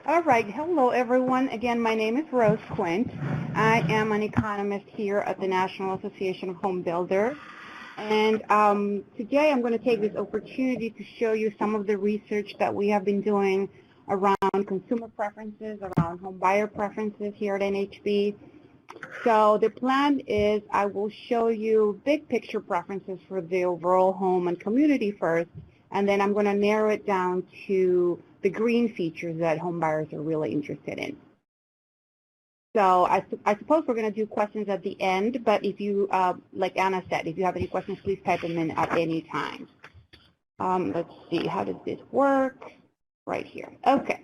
All right. Hello, everyone. Again, my name is Rose Quint. I am an economist here at the National Association of Home Builders. And today I'm going to take this opportunity to show you some of the research that we have been doing around consumer preferences, around home buyer preferences here at NAHB. So the plan is I will show you big picture preferences for the overall home and community first, and then I'm going to narrow it down to the green features that home buyers are really interested in. So I suppose we're going to do questions at the end, but if you, like Anna said, if you have any questions, please type them in at any time. Let's see, how does this work? Right here. Okay.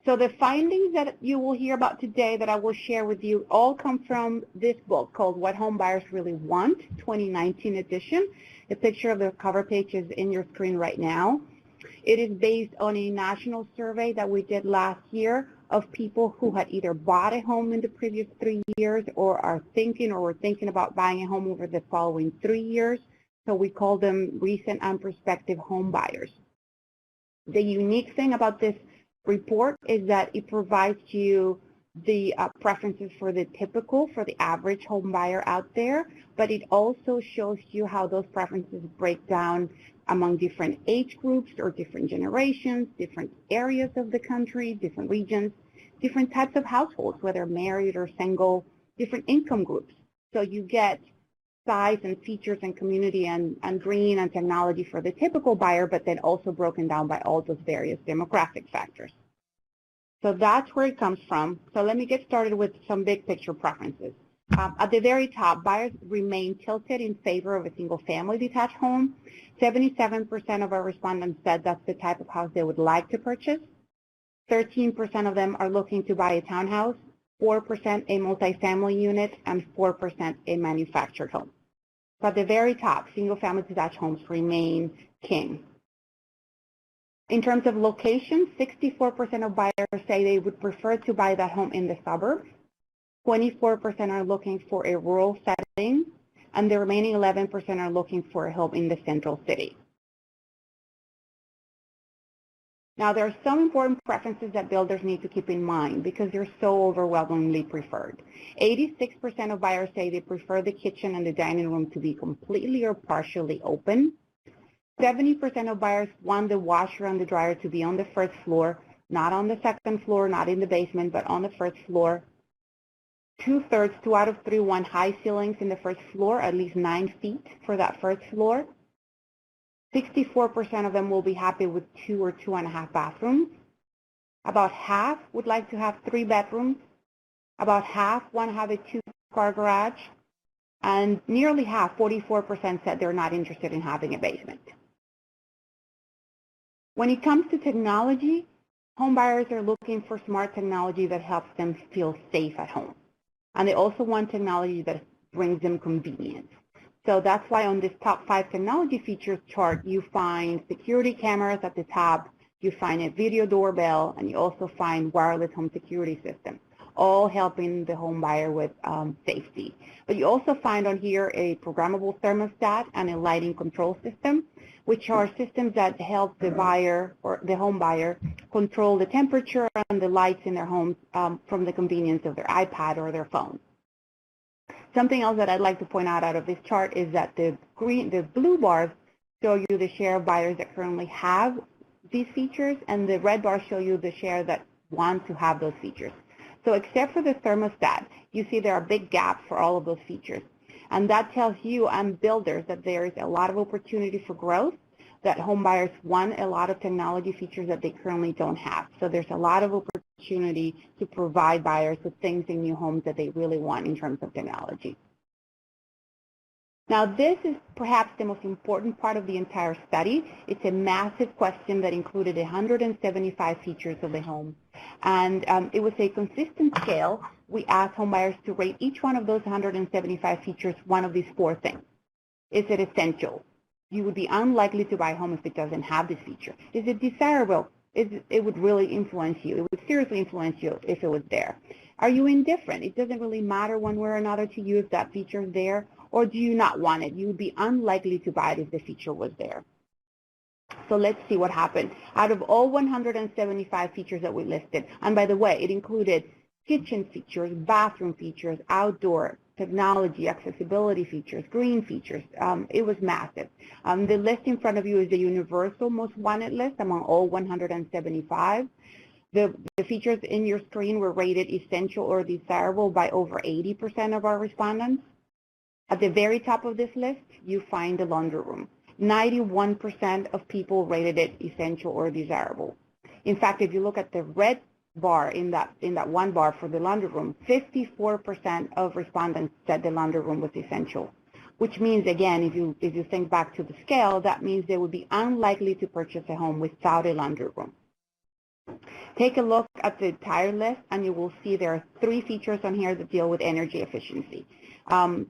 So the findings that you will hear about today that I will share with you all come from this book called What Home Buyers Really Want, 2019 edition. The picture of the cover page is in your screen right now. It is based on a national survey that we did last year of people who had either bought a home in the previous 3 years or are thinking or were thinking about buying a home over the following 3 years. So we call them recent and prospective home buyers. The unique thing about this report is that it provides you the preferences for the typical, for the average home buyer out there, but it also shows you how those preferences break down among different age groups or different generations, different areas of the country, different regions, different types of households, whether married or single, different income groups. So you get size and features and community and green and technology for the typical buyer, but then also broken down by all those various demographic factors. So that's where it comes from. So let me get started with some big picture preferences. At the very top, buyers remain tilted in favor of a single family detached home. 77% of our respondents said that's the type of house they would like to purchase. 13% of them are looking to buy a townhouse, 4% a multifamily unit, and 4% a manufactured home. So at the very top, single-family detached homes remain king. In terms of location, 64% of buyers say they would prefer to buy that home in the suburbs. 24% are looking for a rural setting, and the remaining 11% are looking for a home in the central city. Now, there are some important preferences that builders need to keep in mind because they're so overwhelmingly preferred. 86% of buyers say they prefer the kitchen and the dining room to be completely or partially open. 70% of buyers want the washer and the dryer to be on the first floor, not on the second floor, not in the basement, but on the first floor. 2/3, 2 out of 3 want high ceilings in the first floor, at least 9 feet for that first floor. 64% of them will be happy with 2 or 2.5 bathrooms. About half would like to have 3 bedrooms. About half want to have a 2-car garage. And nearly half, 44%, said they're not interested in having a basement. When it comes to technology, home buyers are looking for smart technology that helps them feel safe at home. And they also want technology that brings them convenience. So that's why on this top 5 technology features chart, you find security cameras at the top, you find a video doorbell, and you also find wireless home security systems, all helping the home buyer with safety. But you also find on here a programmable thermostat and a lighting control system, which are systems that help the buyer or the home buyer control the temperature and the lights in their homes from the convenience of their iPad or their phone. Something else that I'd like to point out of this chart is that the blue bars show you the share of buyers that currently have these features, and the red bars show you the share that want to have those features. So except for the thermostat, you see there are big gaps for all of those features. And that tells you and builders that there is a lot of opportunity for growth, that home buyers want a lot of technology features that they currently don't have. So there's a lot of opportunity to provide buyers with things in new homes that they really want in terms of technology. Now, this is perhaps the most important part of the entire study. It's a massive question that included 175 features of the home. And it was a consistent scale. We asked home buyers to rate each one of those 175 features one of these 4 things. Is it essential? You would be unlikely to buy a home if it doesn't have this feature. Is it desirable? It would really influence you. It would seriously influence you if it was there. Are you indifferent? It doesn't really matter one way or another to you if that feature is there. Or do you not want it? You would be unlikely to buy it if the feature was there. So let's see what happened. Out of all 175 features that we listed, and by the way, it included kitchen features, bathroom features, outdoor, technology, accessibility features, green features. It was massive. The list in front of you is the universal most wanted list among all 175. The features in your screen were rated essential or desirable by over 80% of our respondents. At the very top of this list, you find the laundry room. 91% of people rated it essential or desirable. In fact, if you look at the red bar in that one bar for the laundry room, 54% of respondents said the laundry room was essential, which means, again, if you think back to the scale, that means they would be unlikely to purchase a home without a laundry room. Take a look at the entire list, and you will see there are 3 features on here that deal with energy efficiency.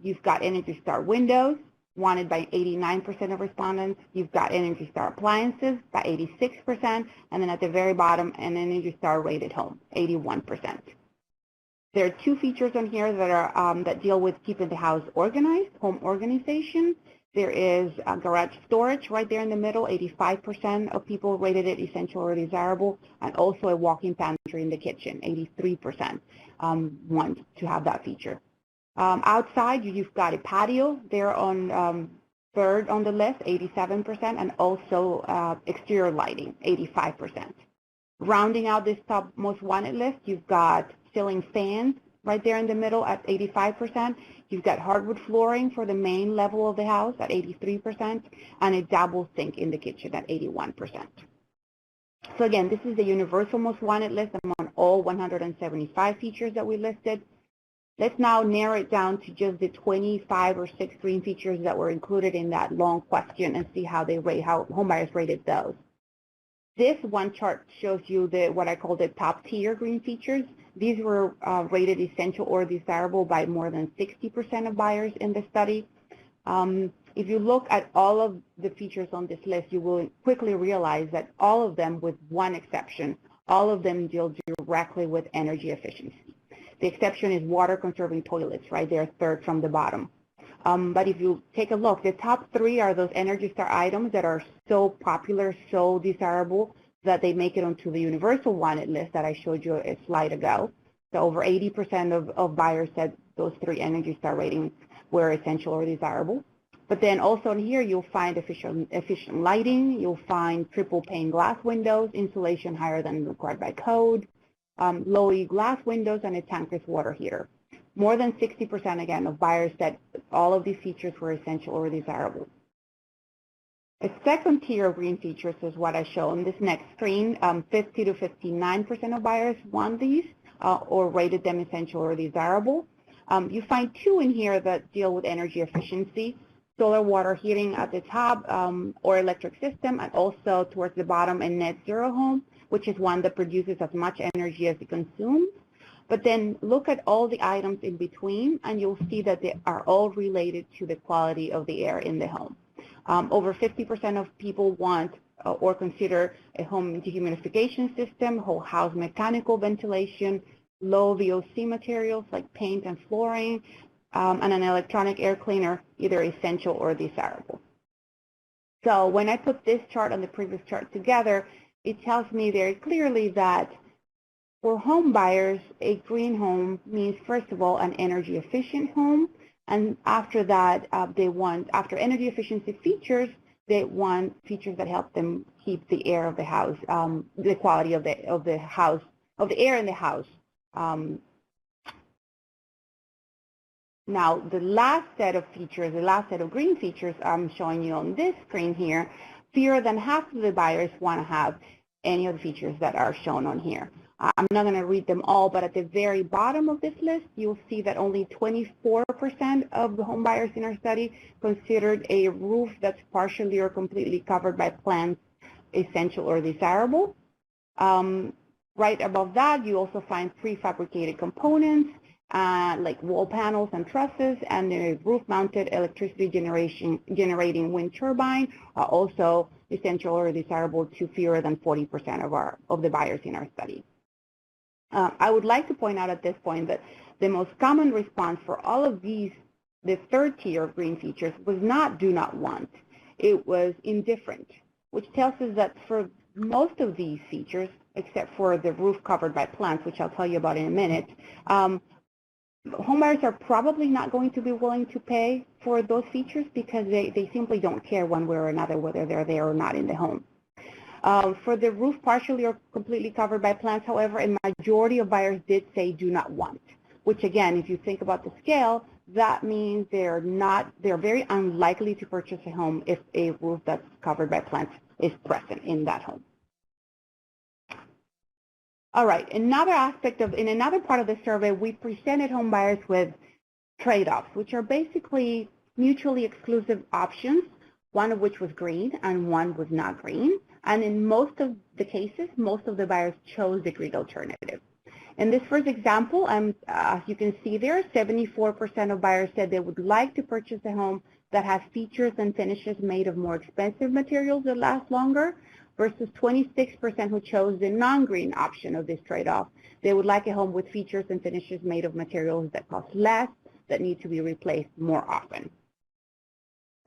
You've got Energy Star windows, wanted by 89% of respondents. You've got Energy Star appliances by 86%, and then at the very bottom, an Energy Star rated home, 81%. There are 2 features on here that are that deal with keeping the house organized, home organization. There is garage storage right there in the middle. 85% of people rated it essential or desirable, and also a walk-in pantry in the kitchen. 83% want to have that feature. Outside, you've got a patio there on third on the list, 87%, and also exterior lighting, 85%. Rounding out this top most wanted list, you've got ceiling fans right there in the middle at 85%. You've got hardwood flooring for the main level of the house at 83%, and a double sink in the kitchen at 81%. So again, this is the universal most wanted list among all 175 features that we listed. Let's now narrow it down to just the 25 or 6 green features that were included in that long question and see how homebuyers rated those. This one chart shows you what I call the top tier green features. These were rated essential or desirable by more than 60% of buyers in the study. If you look at all of the features on this list, you will quickly realize that all of them, with one exception, all of them deal directly with energy efficiency. The exception is water-conserving toilets, right there, third from the bottom. But if you take a look, the top 3 are those Energy Star items that are so popular, so desirable, that they make it onto the universal wanted list that I showed you a slide ago. So over 80% of buyers said those 3 Energy Star ratings were essential or desirable. But then also in here, you'll find efficient lighting, you'll find triple pane glass windows, insulation higher than required by code, low E glass windows, and a tankless water heater. More than 60%, again, of buyers said all of these features were essential or desirable. A second tier of green features is what I show on this next screen. 50 to 59% of buyers want these or rated them essential or desirable. You find 2 in here that deal with energy efficiency, solar water heating at the top or electric system, and also towards the bottom a net zero home, which is one that produces as much energy as it consumes. But then look at all the items in between, and you'll see that they are all related to the quality of the air in the home. Over 50% of people want or consider a home dehumidification system, whole house mechanical ventilation, low VOC materials like paint and flooring, and an electronic air cleaner, either essential or desirable. So when I put this chart and the previous chart together, it tells me very clearly that for home buyers, a green home means, first of all, an energy efficient home. And after that, after energy efficiency features, they want features that help them keep the air of the house, the quality of the air in the house. Now, the last set of features, the last set of green features I'm showing you on this screen here, fewer than half of the buyers want to have any of the features that are shown on here. I'm not going to read them all, but at the very bottom of this list, you'll see that only 24% of the home buyers in our study considered a roof that's partially or completely covered by plants essential or desirable. Right above that, you also find prefabricated components like wall panels and trusses, and the roof-mounted electricity generating wind turbine are also essential or desirable to fewer than 40% of the buyers in our study. I would like to point out at this point that the most common response for all of these, the third tier of green features, was not do not want. It was indifferent. which tells us that for most of these features, except for the roof covered by plants, which I'll tell you about in a minute, homebuyers are probably not going to be willing to pay for those features because they simply don't care one way or another whether they're there or not in the home. For the roof partially or completely covered by plants, however, a majority of buyers did say do not want, which again, if you think about the scale, that means they're very unlikely to purchase a home if a roof that's covered by plants is present in that home. All right, in another part of the survey, we presented home buyers with trade-offs, which are basically mutually exclusive options, one of which was green and one was not green. And in most of the cases, most of the buyers chose the green alternative. In this first example, as you can see there, 74% of buyers said they would like to purchase a home that has features and finishes made of more expensive materials that last longer, versus 26% who chose the non-green option of this trade-off. They would like a home with features and finishes made of materials that cost less, that need to be replaced more often.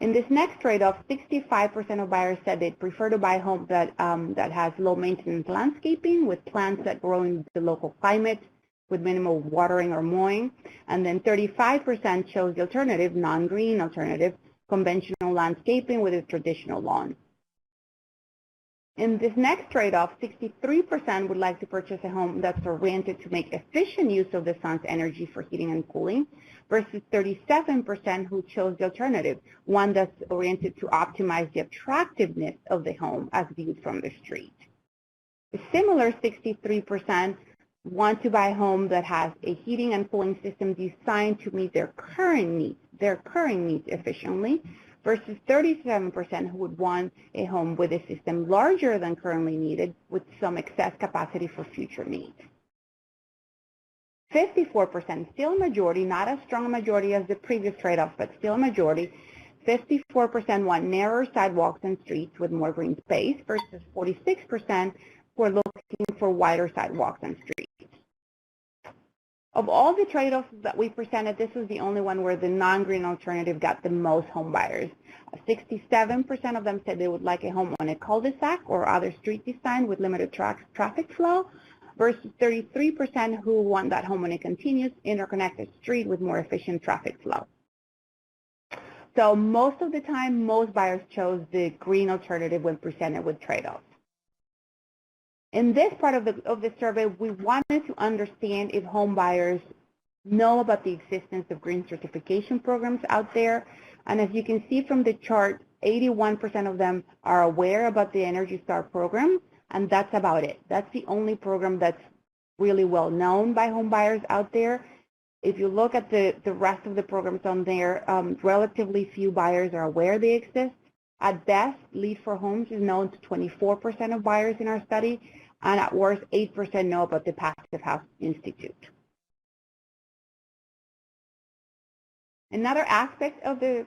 In this next trade-off, 65% of buyers said they'd prefer to buy a home that has low-maintenance landscaping with plants that grow in the local climate with minimal watering or mowing. And then 35% chose the alternative, non-green alternative, conventional landscaping with a traditional lawn. In this next trade-off, 63% would like to purchase a home that's oriented to make efficient use of the sun's energy for heating and cooling, versus 37% who chose the alternative, one that's oriented to optimize the attractiveness of the home as viewed from the street. A similar 63% want to buy a home that has a heating and cooling system designed to meet their current needs efficiently, versus 37% who would want a home with a system larger than currently needed with some excess capacity for future needs. 54%, still a majority, not as strong a majority as the previous trade-off, but still a majority, 54% want narrower sidewalks and streets with more green space versus 46% who are looking for wider sidewalks and streets. Of all the trade-offs that we presented, this was the only one where the non-green alternative got the most home buyers. 67% of them said they would like a home on a cul-de-sac or other street design with limited traffic flow, versus 33% who want that home on a continuous interconnected street with more efficient traffic flow. So most of the time, most buyers chose the green alternative when presented with trade-offs. In this part of the survey, we wanted to understand if home buyers know about the existence of green certification programs out there. And as you can see from the chart, 81% of them are aware about the Energy Star program, and that's about it. That's the only program that's really well known by home buyers out there. If you look at the rest of the programs on there, relatively few buyers are aware they exist. At best, Lead for Homes is known to 24% of buyers in our study, and at worst, 8% know about the Passivhaus Institute. Another aspect of the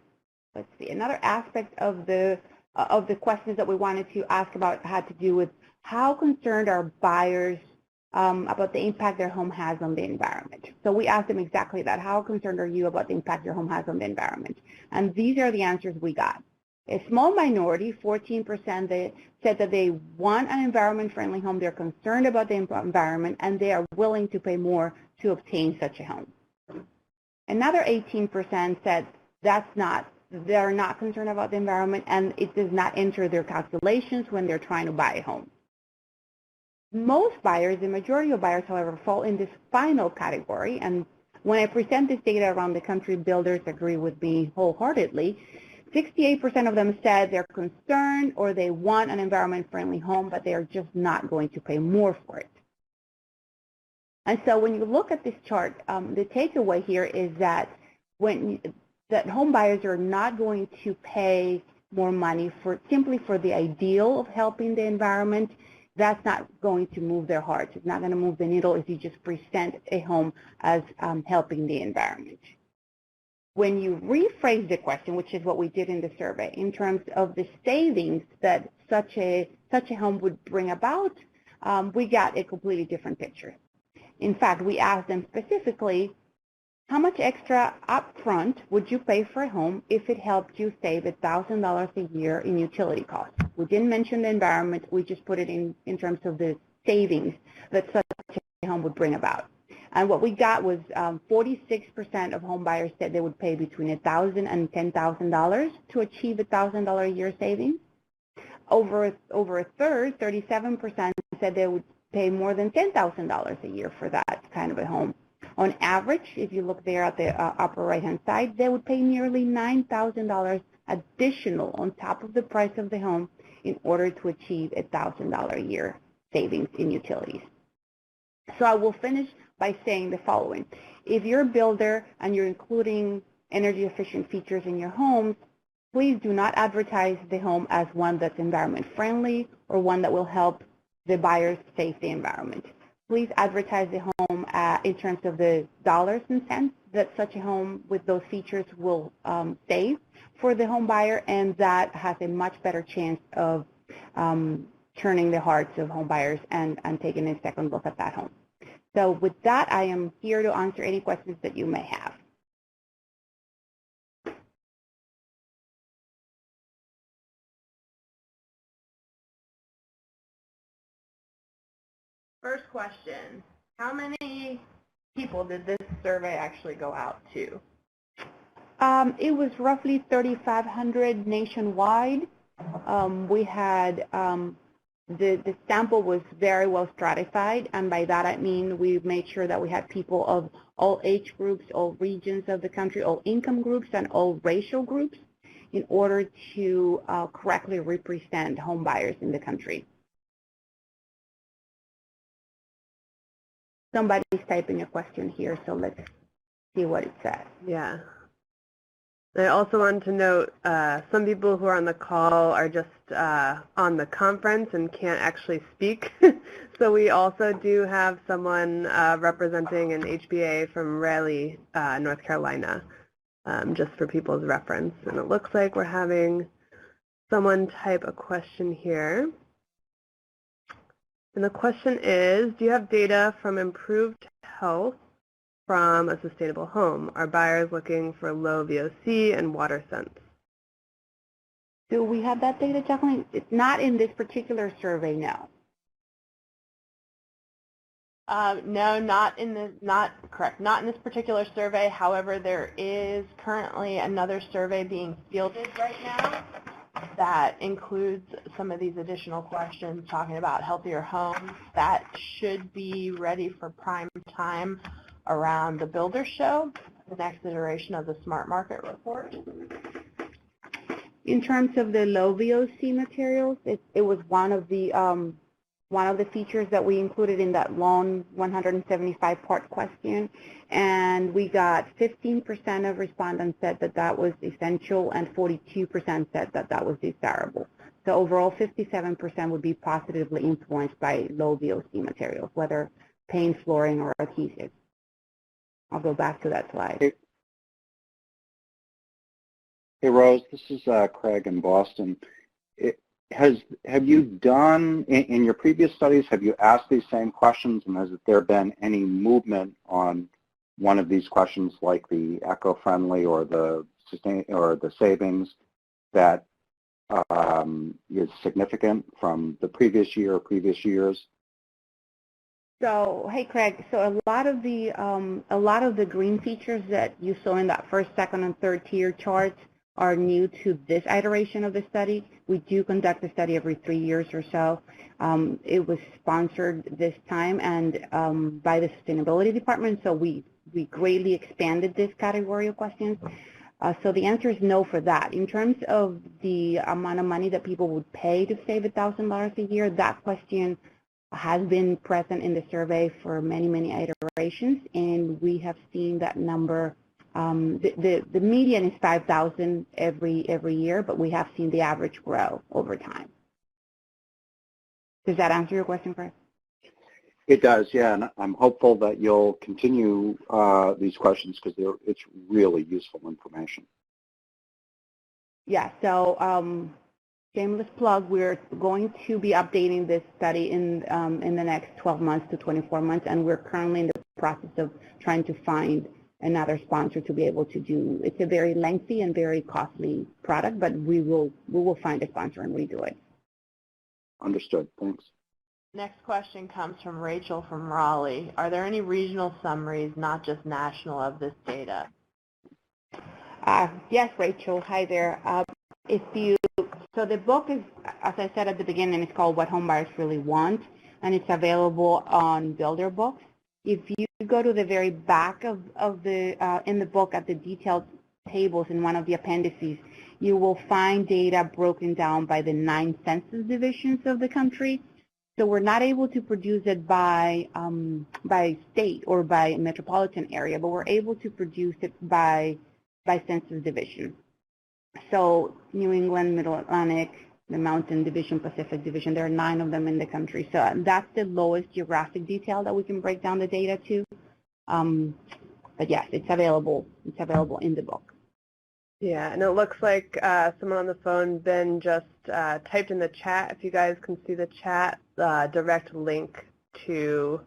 questions that we wanted to ask about had to do with how concerned are buyers about the impact their home has on the environment. So we asked them exactly that. How concerned are you about the impact your home has on the environment? And these are the answers we got. A small minority, 14%, they said that they want an environment-friendly home. They're concerned about the environment, and they are willing to pay more to obtain such a home. Another 18% said they're not concerned about the environment, and it does not enter their calculations when they're trying to buy a home. Most buyers, the majority of buyers, however, fall in this final category, and when I present this data around the country, builders agree with me wholeheartedly. 68% of them said they're concerned or they want an environment-friendly home, but they are just not going to pay more for it. And so when you look at this chart, the takeaway here is that home buyers are not going to pay more money simply for the ideal of helping the environment. That's not going to move their hearts. It's not going to move the needle if you just present a home as helping the environment. When you rephrase the question, which is what we did in the survey, in terms of the savings that such a home would bring about, we got a completely different picture. In fact, we asked them specifically, how much extra upfront would you pay for a home if it helped you save $1,000 a year in utility costs? We didn't mention the environment. We just put it in terms of the savings that such a home would bring about. And what we got was 46% of home buyers said they would pay between $1,000 and $10,000 to achieve $1,000 a year savings. Over a third, 37%, said they would pay more than $10,000 a year for that kind of a home. On average, if you look there at the upper right-hand side, they would pay nearly $9,000 additional on top of the price of the home in order to achieve $1,000 a year savings in utilities. So I will finish by saying the following. If you're a builder and you're including energy efficient features in your homes, please do not advertise the home as one that's environment friendly or one that will help the buyers save the environment. Please advertise the home in terms of the dollars and cents that such a home with those features will save for the home buyer, and that has a much better chance of turning the hearts of home buyers and taking a second look at that home. So with that, I am here to answer any questions that you may have. First question, how many people did this survey actually go out to? It was roughly 3,500 nationwide. We had, the sample was very well stratified, and by that I mean we made sure that we had people of all age groups, all regions of the country, all income groups, and all racial groups in order to correctly represent home buyers in the country. Somebody's typing a question here, so let's see what it says. Yeah. I also wanted to note some people who are on the call are just on the conference and can't actually speak. So we also do have someone representing an HBA from Raleigh, North Carolina, just for people's reference. And it looks like we're having someone type a question here. And the question is, do you have data from improved health from a sustainable home? Are buyers looking for low VOC and water sense? Do we have that data, Jacqueline? It's not in this particular survey, no. No, not in this particular survey. However, there is currently another survey being fielded right now that includes some of these additional questions talking about healthier homes. That should be ready for prime time around the Builder Show, the next iteration of the Smart Market Report. In terms of the low VOC materials, it was one of the features that we included in that long 175-part question, and we got 15% of respondents said that that was essential, and 42% said that that was desirable. So overall, 57% would be positively influenced by low VOC materials, whether paint, flooring, or adhesive. I'll go back to that slide. Hey Rose, this is Craig in Boston. Have you done, in your previous studies, have you asked these same questions, and has there been any movement on one of these questions, like the eco-friendly or the savings, that is significant from the previous year or previous years? So, hey Craig, so a lot of the green features that you saw in that first, second, and third tier charts are new to this iteration of the study. We do conduct a study every 3 years or so. It was sponsored this time and by the Sustainability Department, so we greatly expanded this category of questions. So the answer is no for that. In terms of the amount of money that people would pay to save $1,000 a year, that question has been present in the survey for many, many iterations, and we have seen that number. The median is $5,000 every year, but we have seen the average grow over time. Does that answer your question, Chris? It does, yeah, and I'm hopeful that you'll continue these questions because it's really useful information. Yeah, so shameless plug, we're going to be updating this study in the next 12 months to 24 months, and we're currently in the process of trying to find another sponsor to be able to do. It's a very lengthy and very costly product, but we will find a sponsor and redo it. Understood. Thanks. Next question comes from Rachel from Raleigh. Are there any regional summaries, not just national, of this data? Yes, Rachel. Hi there. So the book is, as I said at the beginning, it's called What Home Buyers Really Want, and it's available on Builder Books. If you go to the very back of in the book at the detailed tables in one of the appendices, you will find data broken down by the 9 census divisions of the country. So we're not able to produce it by state or by metropolitan area, but we're able to produce it by census division. So New England, Middle Atlantic, the Mountain Division, Pacific Division, there are 9 of them in the country. So that's the lowest geographic detail that we can break down the data to. But yes, it's available. It's available in the book. Yeah, and it looks like someone on the phone, Ben, just typed in the chat. If you guys can see the chat, direct link to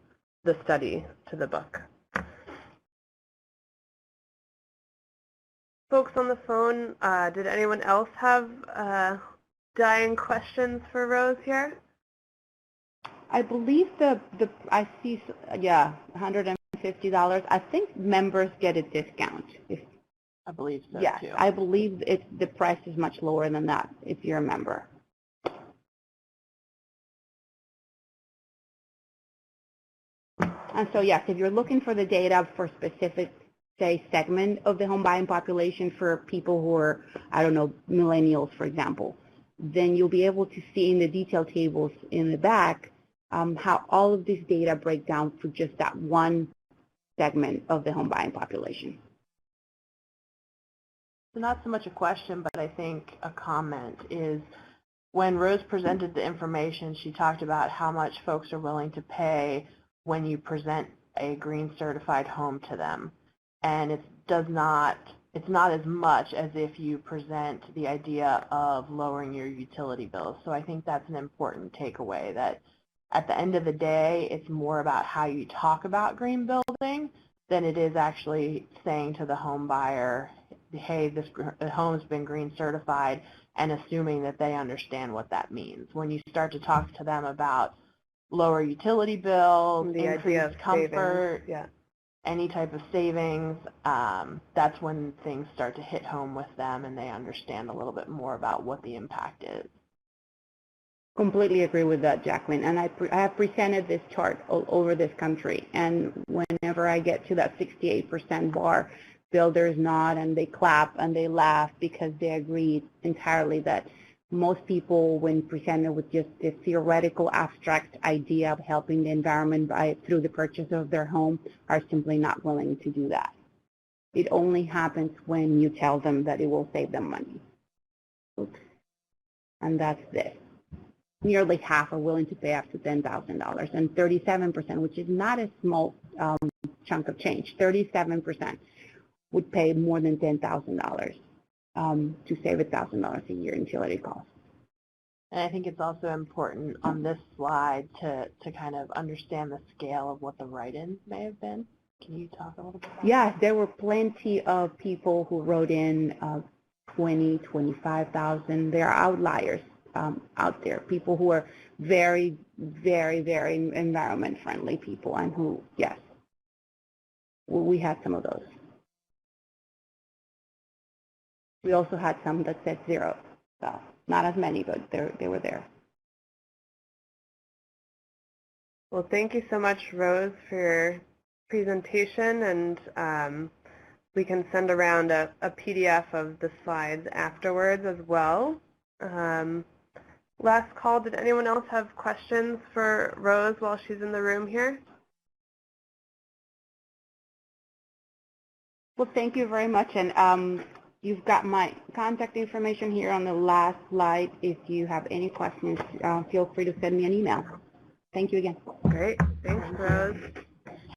the study, to the book. Folks on the phone, did anyone else have dying questions for Rose here? I believe I see, yeah, $150. I think members get a discount. I believe so, yes, too. I believe the price is much lower than that if you're a member. And so, yes, if you're looking for the data for specific, say, segment of the home buying population for people who are, I don't know, millennials, for example, then you'll be able to see in the detail tables in the back how all of this data break down for just that one segment of the home buying population. So not so much a question, but I think a comment is when Rose presented the information, she talked about how much folks are willing to pay when you present a green certified home to them. And it's not as much as if you present the idea of lowering your utility bills. So I think that's an important takeaway, that at the end of the day, it's more about how you talk about green building than it is actually saying to the home buyer, hey, this home's been green certified, and assuming that they understand what that means. When you start to talk to them about lower utility bills, the increased comfort, yeah, any type of savings, that's when things start to hit home with them and they understand a little bit more about what the impact is. Completely agree with that, Jacqueline. And I have presented this chart all over this country. And whenever I get to that 68% bar, builders nod and they clap and they laugh because they agree entirely that most people, when presented with just this theoretical abstract idea of helping the environment through the purchase of their home, are simply not willing to do that. It only happens when you tell them that it will save them money. And that's this. Nearly half are willing to pay up to $10,000, and 37%, which is not a small chunk of change, 37% would pay more than $10,000 to save $1,000 a year in utility costs. And I think it's also important on this slide to kind of understand the scale of what the write-ins may have been. Can you talk a little bit about that? Yes, there were plenty of people who wrote in 20, 25,000. There are outliers out there, people who are very, very, very environment-friendly people, and who, yes, we had some of those. We also had some that said 0, so not as many, but they were there. Well, thank you so much, Rose, for your presentation, and we can send around a PDF of the slides afterwards as well. Last call, did anyone else have questions for Rose while she's in the room here? Well, thank you very much, and you've got my contact information here on the last slide. If you have any questions, feel free to send me an email. Thank you again. Great. Thanks, Rose.